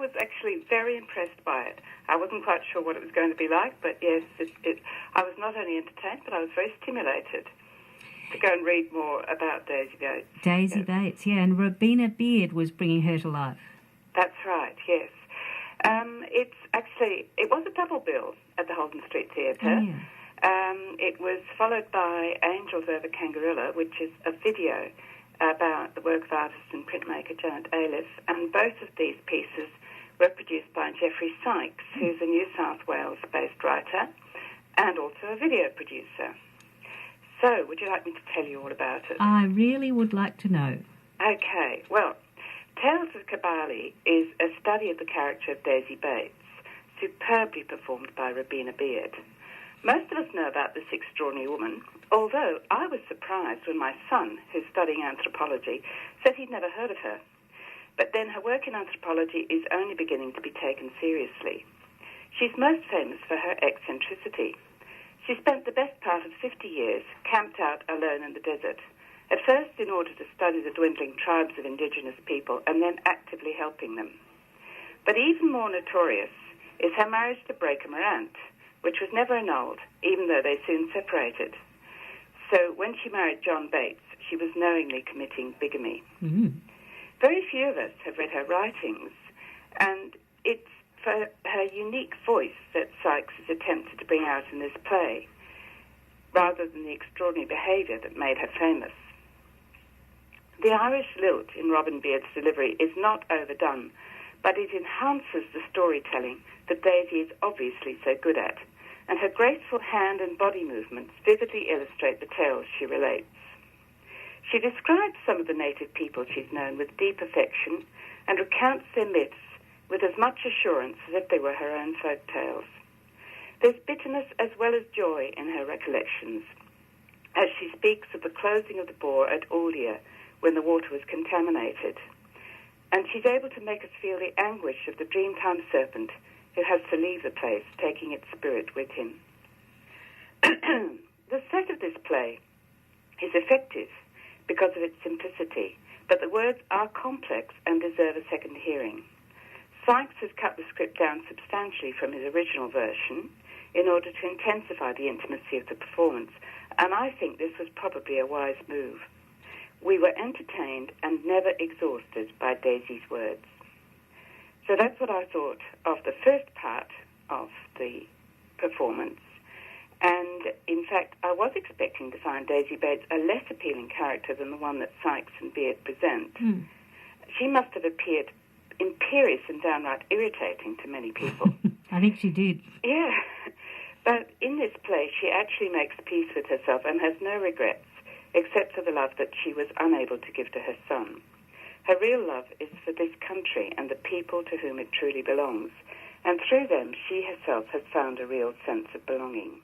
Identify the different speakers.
Speaker 1: was actually very impressed by it. I wasn't quite sure what it was going to be like, but yes, I was not only entertained, but I was very stimulated to go and read more about Daisy Bates.
Speaker 2: Daisy Bates, yeah, and Robina Beard was bringing her to life.
Speaker 1: That's right, yes. It was a double bill at the Holden Street Theatre.
Speaker 2: Oh, yeah.
Speaker 1: It was followed by Angels Over Kangarilla, which is a video about the work of artist and printmaker Janet Aliff, and both of these pieces were produced by Geoffrey Sykes, who's a New South Wales-based writer and also a video producer. So, would you like me to tell you all about it?
Speaker 2: I really would like to know.
Speaker 1: Okay, well, Tales of Kabali is a study of the character of Daisy Bates, superbly performed by Robina Beard. Most of us know about this extraordinary woman, although I was surprised when my son, who's studying anthropology, said he'd never heard of her. But then her work in anthropology is only beginning to be taken seriously. She's most famous for her eccentricity. She spent the best part of 50 years camped out alone in the desert, at first in order to study the dwindling tribes of indigenous people and then actively helping them. But even more notorious is her marriage to Breaker Morant, which was never annulled, even though they soon separated. So when she married John Bates, she was knowingly committing bigamy.
Speaker 2: Mm-hmm.
Speaker 1: Very few of us have read her writings, and it's for her unique voice that Sykes has attempted to bring out in this play, rather than the extraordinary behaviour that made her famous. The Irish lilt in Robin Beard's delivery is not overdone, but it enhances the storytelling that Daisy is obviously so good at, and her graceful hand and body movements vividly illustrate the tales she relates. She describes some of the native people she's known with deep affection and recounts their myths with as much assurance as if they were her own folk tales. There's bitterness as well as joy in her recollections, as she speaks of the closing of the bore at Aldia when the water was contaminated. And she's able to make us feel the anguish of the Dreamtime serpent who has to leave the place, taking its spirit with him. The set of this play is effective because of its simplicity, but the words are complex and deserve a second hearing. Sykes has cut the script down substantially from his original version in order to intensify the intimacy of the performance, and I think this was probably a wise move. We were entertained and never exhausted by Daisy's words. So that's what I thought of the first part of the performance. And, in fact, I was expecting to find Daisy Bates a less appealing character than the one that Sykes and Beard present.
Speaker 2: Mm.
Speaker 1: She must have appeared imperious and downright irritating to many people.
Speaker 2: I think she did.
Speaker 1: Yeah. But in this play, she actually makes peace with herself and has no regrets, except for the love that she was unable to give to her son. Her real love is for this country and the people to whom it truly belongs, and through them she herself has found a real sense of belonging.